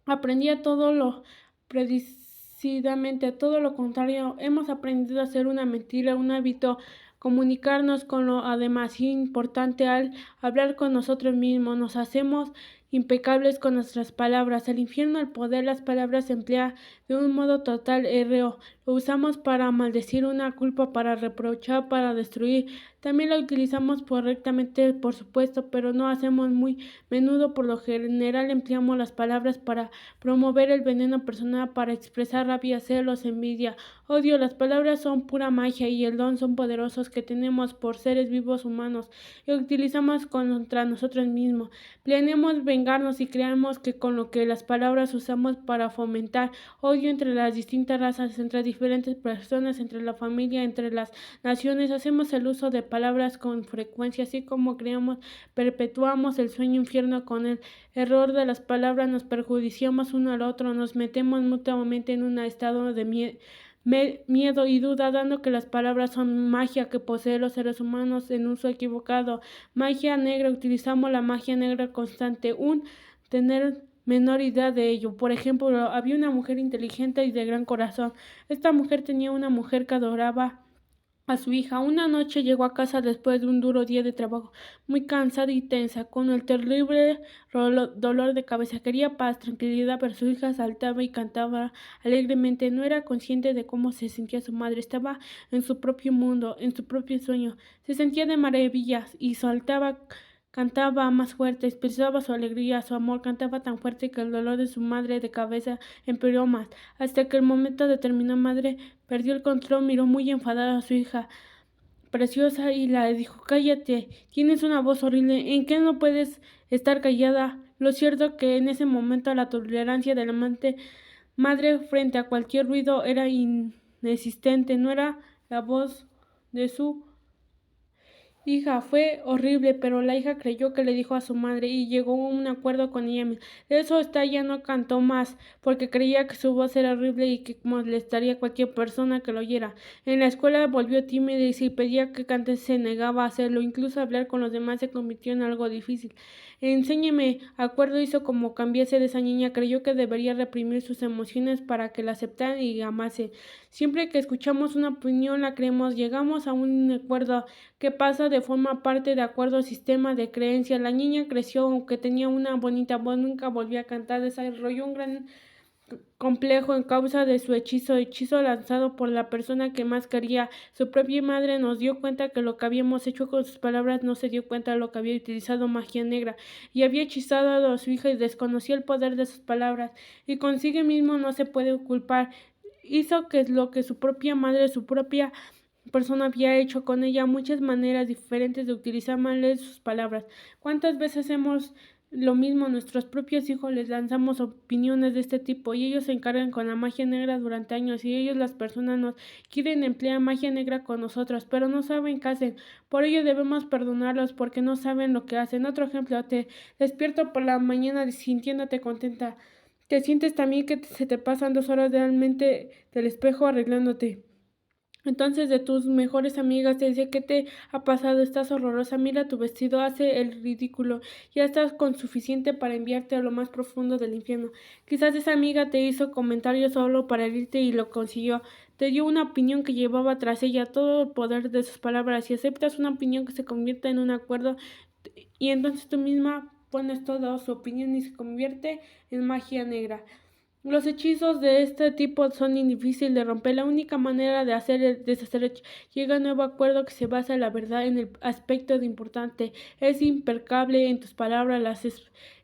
Aprendí a todo lo precisamente a todo lo contrario. Hemos aprendido a hacer una mentira, un hábito, comunicarnos con lo además importante al hablar con nosotros mismos. Nos hacemos impecables con nuestras palabras. El infierno, el poder, las palabras se emplea de un modo total erreo. Lo usamos para maldecir, una culpa, para reprochar, para destruir. También lo utilizamos correctamente, por supuesto, pero no hacemos muy menudo. Por lo general empleamos las palabras para promover el veneno personal, para expresar rabia, celos, envidia, odio. Las palabras son pura magia y el don son poderosos que tenemos por seres vivos humanos y utilizamos contra nosotros mismos. Planeamos vengarnos y creemos que con lo que las palabras usamos para fomentar odio entre las distintas razas, entre diferentes personas, entre la familia, entre las naciones, hacemos el uso de palabras con frecuencia, así como creamos, perpetuamos el sueño infierno con el error de las palabras, nos perjudiciamos uno al otro, nos metemos mutuamente en un estado de miedo y duda, dando que las palabras son magia que poseen los seres humanos en uso equivocado. Magia negra, utilizamos la magia negra constante, tener menor idea de ello. Por ejemplo, había una mujer inteligente y de gran corazón. Esta mujer tenía una mujer que adoraba a su hija. Una noche llegó a casa después de un duro día de trabajo, muy cansada y tensa, con el terrible dolor de cabeza. Quería paz, tranquilidad, pero su hija saltaba y cantaba alegremente. No era consciente de cómo se sentía su madre. Estaba en su propio mundo, en su propio sueño. Se sentía de maravillas y saltaba. Cantaba más fuerte, expresaba su alegría, su amor, cantaba tan fuerte que el dolor de su madre de cabeza empeoró más, hasta que el momento determinó. Madre perdió el control, miró muy enfadada a su hija preciosa y le dijo: cállate, tienes una voz horrible, ¿en qué no puedes estar callada? Lo cierto que en ese momento la tolerancia de la madre frente a cualquier ruido era inexistente, no era la voz de su hija. Fue horrible, pero la hija creyó que le dijo a su madre y llegó a un acuerdo con ella misma. De eso ya no cantó más, porque creía que su voz era horrible y que molestaría a cualquier persona que lo oyera. En la escuela volvió tímida y si pedía que cante se negaba a hacerlo. Incluso hablar con los demás se convirtió en algo difícil. Enséñeme, acuerdo hizo como cambiase de esa niña. Creyó que debería reprimir sus emociones para que la aceptaran y amase. Siempre que escuchamos una opinión la creemos, llegamos a un acuerdo que pasa de forma parte de acuerdo sistema de creencias. La niña creció, aunque tenía una bonita voz, nunca volvió a cantar. Desarrolló un gran complejo en causa de su hechizo lanzado por la persona que más quería. Su propia madre nos dio cuenta que lo que habíamos hecho con sus palabras, no se dio cuenta de lo que había utilizado magia negra y había hechizado a su hija y desconocía el poder de sus palabras y consigo mismo no se puede culpar. Hizo que lo que su propia madre, su propia persona había hecho con ella, muchas maneras diferentes de utilizar mal sus palabras. ¿Cuántas veces hemos lo mismo a nuestros propios hijos? Les lanzamos opiniones de este tipo y ellos se encargan con la magia negra durante años y ellos, las personas, nos quieren emplear magia negra con nosotros, pero no saben qué hacen. Por ello debemos perdonarlos porque no saben lo que hacen. Otro ejemplo: te despierto por la mañana sintiéndote contenta. Te sientes también que se te pasan 2 horas realmente del espejo arreglándote. Entonces de tus mejores amigas te dice: ¿qué te ha pasado? Estás horrorosa, mira tu vestido, hace el ridículo, ya estás con suficiente para enviarte a lo más profundo del infierno. Quizás esa amiga te hizo comentarios solo para herirte y lo consiguió. Te dio una opinión que llevaba tras ella todo el poder de sus palabras y aceptas una opinión que se convierte en un acuerdo y entonces tú misma pones toda su opinión y se convierte en magia negra. Los hechizos de este tipo son difíciles de romper. La única manera de deshacer llega a un nuevo acuerdo que se basa en la verdad, en el aspecto de importante. Es impercable en tus palabras. La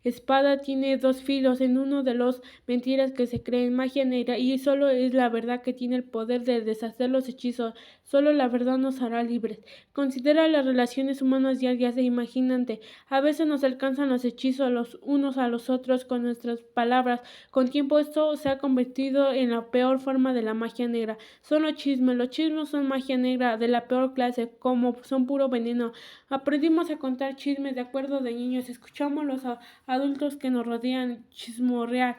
espada tiene 2 filos. En uno de los mentiras que se creen magia negra y solo es la verdad que tiene el poder de deshacer los hechizos. Solo la verdad nos hará libres. Considera las relaciones humanas diarias e imagínate. A veces nos alcanzan los hechizos los unos a los otros con nuestras palabras. Con tiempo esto se ha convertido en la peor forma de la magia negra. Son los chismes son magia negra de la peor clase, como son puro veneno. Aprendimos a contar chismes de acuerdo de niños, escuchamos los adultos que nos rodean chismorrear.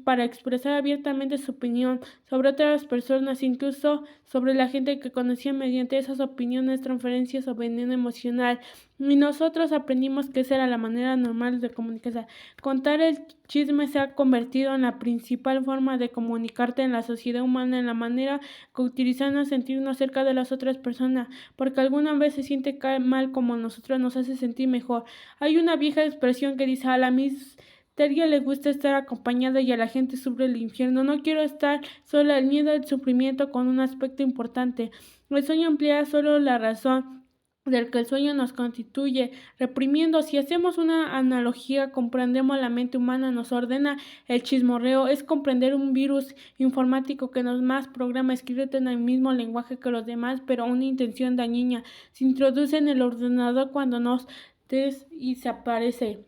para expresar abiertamente su opinión sobre otras personas, incluso sobre la gente que conocía mediante esas opiniones, transferencias o veneno emocional. Y nosotros aprendimos que esa era la manera normal de comunicarse. Contar el chisme se ha convertido en la principal forma de comunicarte en la sociedad humana, en la manera que utilizamos sentirnos cerca de las otras personas, porque alguna vez se siente mal como nosotros nos hace sentir mejor. Hay una vieja expresión que dice: a la misteria le gusta estar acompañada y a la gente sufre el infierno. No quiero estar sola. El miedo al sufrimiento con un aspecto importante. El sueño emplea solo la razón del que el sueño nos constituye, reprimiendo. Si hacemos una analogía, comprendemos la mente humana, nos ordena el chismorreo, es comprender un virus informático que nos más programa escrito en el mismo lenguaje que los demás, pero una intención dañina se introduce en el ordenador cuando nos y se aparece.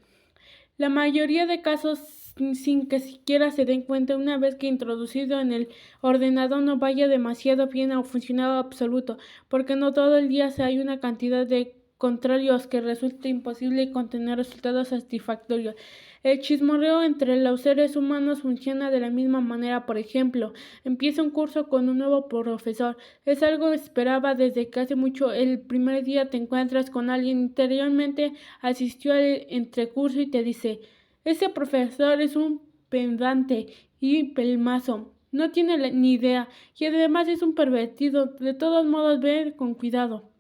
La mayoría de casos sin que siquiera se den cuenta, una vez que introducido en el ordenador no vaya demasiado bien o funcionado absoluto, porque no todo el día hay una cantidad de contrarios que resulta imposible contener resultados satisfactorios. El chismorreo entre los seres humanos funciona de la misma manera. Por ejemplo, empieza un curso con un nuevo profesor. Es algo esperaba desde que hace mucho. El primer día te encuentras con alguien interiormente asistió al entrecurso y te dice: ese profesor es un pedante y pelmazo, no tiene ni idea, y además es un pervertido. De todos modos, ve con cuidado.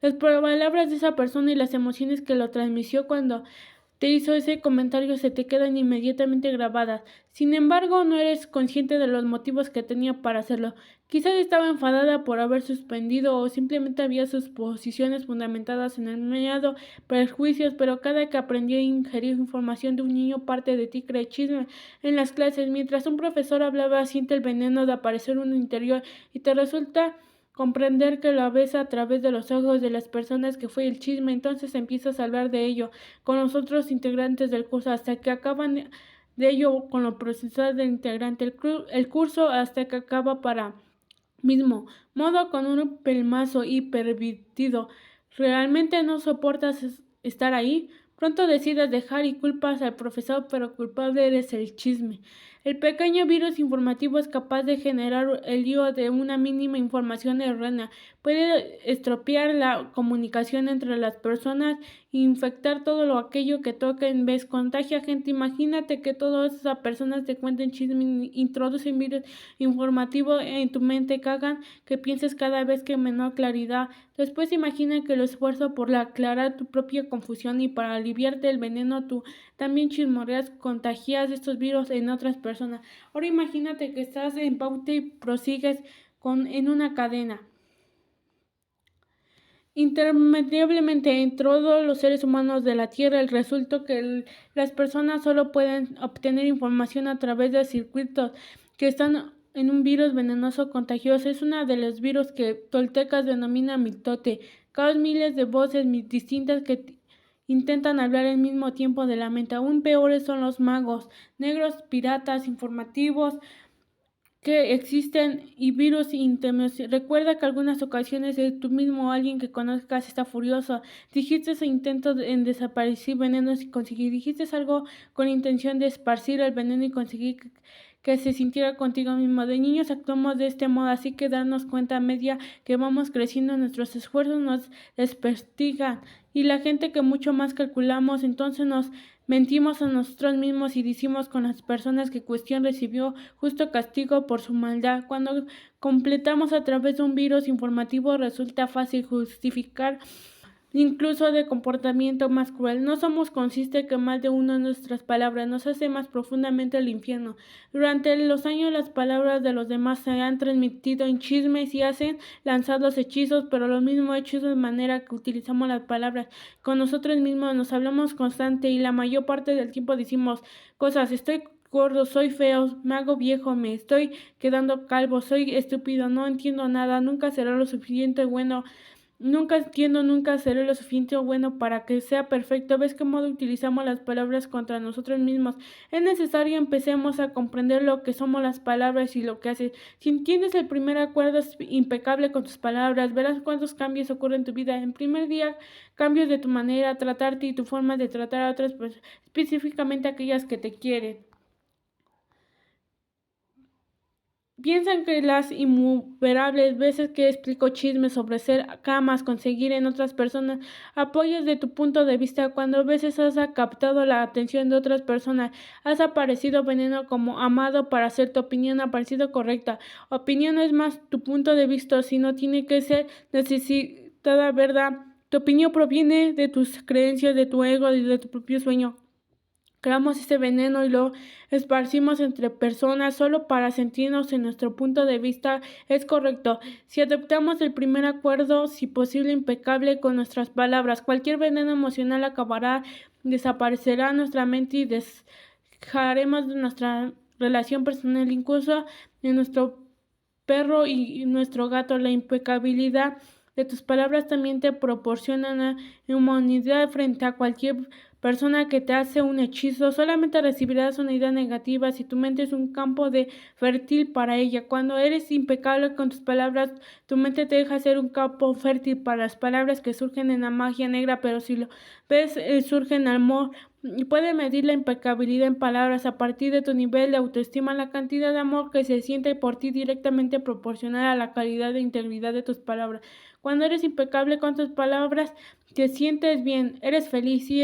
Las palabras de esa persona y las emociones que lo transmitió cuando te hizo ese comentario se te quedan inmediatamente grabadas. Sin embargo, no eres consciente de los motivos que tenía para hacerlo. Quizás estaba enfadada por haber suspendido o simplemente había sus posiciones fundamentadas en el miedo, prejuicios, pero cada que aprendí a ingerir información de un niño, parte de ti cree chisme en las clases. Mientras un profesor hablaba, siente el veneno de aparecer un interior y te resulta comprender que lo ves a través de los ojos de las personas que fue el chisme. Entonces empiezas a hablar de ello con los integrantes del curso hasta que acaban de ello con los profesores del integrante. El curso hasta que acaba para mismo modo con un pelmazo y pervertido. ¿Realmente no soportas estar ahí? Pronto decides dejar y culpas al profesor, pero culpable eres el chisme. El pequeño virus informativo es capaz de generar el lío de una mínima información errónea. Puede estropear la comunicación entre las personas e infectar todo aquello que toca en vez. Contagia gente. Imagínate que todas esas personas te cuenten chisme, introducen virus informativo en tu mente, que hagan que pienses cada vez que menor claridad. Después imagina que el esfuerzo por aclarar tu propia confusión y para aliviarte el veneno tú también chismorreas, contagias estos virus en otras personas. Ahora imagínate que estás en pauta y prosigues en una cadena. Intermediablemente en todos los seres humanos de la Tierra, el resultado que las personas solo pueden obtener información a través de circuitos que están en un virus venenoso contagioso. Es una de los virus que toltecas denominan mitote. Cada miles de voces distintas que intentan hablar al mismo tiempo de la mente. Aún peores son los magos negros, piratas informativos que existen y virus internos. Recuerda que algunas ocasiones tú mismo o alguien que conozcas está furioso. Dijiste ese intento en desaparecer venenos y conseguir. Dijiste algo con intención de esparcir el veneno y conseguir que se sintiera contigo mismo. De niños actuamos de este modo, así que darnos cuenta a medida que vamos creciendo, nuestros esfuerzos nos desprestigan y la gente que mucho más calculamos, entonces nos mentimos a nosotros mismos y decimos con las personas que cuestión recibió justo castigo por su maldad. Cuando completamos a través de un virus informativo resulta fácil justificar incluso de comportamiento más cruel. No somos conscientes que más de una de nuestras palabras nos hace más profundamente el infierno. Durante los años las palabras de los demás se han transmitido en chismes y hacen lanzados hechizos, pero los mismos hechizos de manera que utilizamos las palabras con nosotros mismos nos hablamos constante y la mayor parte del tiempo decimos cosas: estoy gordo, soy feo, me hago viejo, me estoy quedando calvo, soy estúpido, no entiendo nada, nunca será lo suficiente bueno. Nunca entiendo, nunca seré lo suficiente bueno para que sea perfecto. ¿Ves qué modo utilizamos las palabras contra nosotros mismos? Es necesario empecemos a comprender lo que somos las palabras y lo que haces. Si entiendes el primer acuerdo es impecable con tus palabras, verás cuántos cambios ocurren en tu vida. En primer día, cambios de tu manera de tratarte y tu forma de tratar a otras personas, específicamente aquellas que te quieren. Piensan que las innumerables veces que explico chismes sobre ser camas, conseguir en otras personas apoyos de tu punto de vista, cuando a veces has captado la atención de otras personas, has aparecido veneno como amado para hacer tu opinión ha parecido correcta. Opinión es más tu punto de vista, si no tiene que ser necesitada verdad. Tu opinión proviene de tus creencias, de tu ego y de tu propio sueño. Creamos ese veneno y lo esparcimos entre personas solo para sentirnos en nuestro punto de vista es correcto. Si adoptamos el primer acuerdo, si posible impecable con nuestras palabras, cualquier veneno emocional acabará, desaparecerá de nuestra mente y dejaremos nuestra relación personal, incluso en nuestro perro y nuestro gato. La impecabilidad de tus palabras también te proporciona una inmunidad frente a cualquier persona que te hace un hechizo. Solamente recibirás una idea negativa si tu mente es un campo de fértil para ella. Cuando eres impecable con tus palabras, tu mente te deja ser un campo fértil para las palabras que surgen en la magia negra, pero si lo ves, surgen al amor. Y puede medir la impecabilidad en palabras a partir de tu nivel de autoestima. La cantidad de amor que se siente por ti directamente proporcional a la calidad de integridad de tus palabras. Cuando eres impecable con tus palabras, te sientes bien, eres feliz y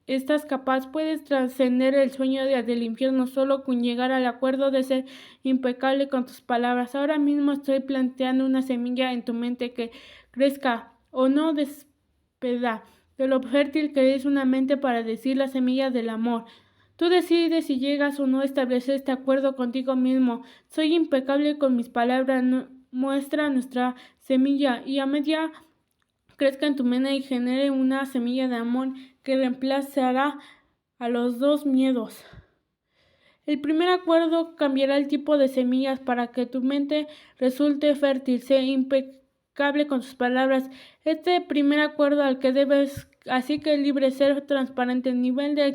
estás capaz, puedes trascender el sueño del infierno solo con llegar al acuerdo de ser impecable con tus palabras. Ahora mismo estoy planteando una semilla en tu mente que crezca o no despeda de lo fértil que es una mente para decir la semilla del amor. Tú decides si llegas o no a establecer este acuerdo contigo mismo. Soy impecable con mis palabras, muestra nuestra semilla y a medida crezca en tu mente y genere una semilla de amor que reemplazará a los dos miedos. El primer acuerdo cambiará el tipo de semillas para que tu mente resulte fértil, sea impecable con sus palabras. Este primer acuerdo al que debes, así que libre, ser transparente, el nivel de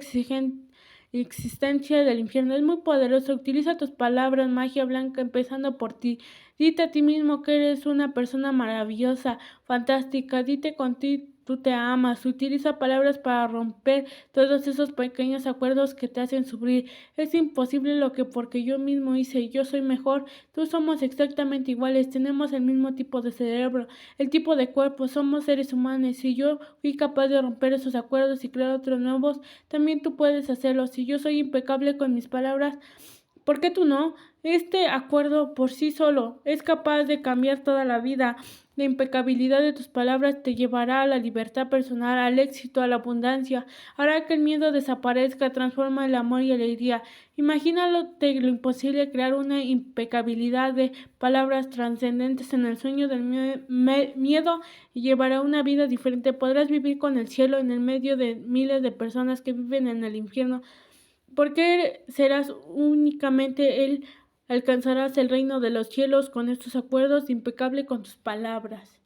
existencia del infierno es muy poderoso. Utiliza tus palabras, magia blanca, empezando por ti. Dite a ti mismo que eres una persona maravillosa, fantástica. Dite contigo tú te amas. Utiliza palabras para romper todos esos pequeños acuerdos que te hacen sufrir. Es imposible lo que porque yo mismo hice. Yo soy mejor. Tú somos exactamente iguales. Tenemos el mismo tipo de cerebro, el tipo de cuerpo. Somos seres humanos. Si yo fui capaz de romper esos acuerdos y crear otros nuevos, también tú puedes hacerlo. Si yo soy impecable con mis palabras, ¿por qué tú no? Este acuerdo por sí solo es capaz de cambiar toda la vida. La impecabilidad de tus palabras te llevará a la libertad personal, al éxito, a la abundancia. Hará que el miedo desaparezca, transforma el amor y alegría. Imagínalo de lo imposible, crear una impecabilidad de palabras trascendentes en el sueño del miedo y llevará una vida diferente. Podrás vivir con el cielo en el medio de miles de personas que viven en el infierno. Porque serás únicamente él, alcanzarás el reino de los cielos con estos acuerdos, impecable con tus palabras.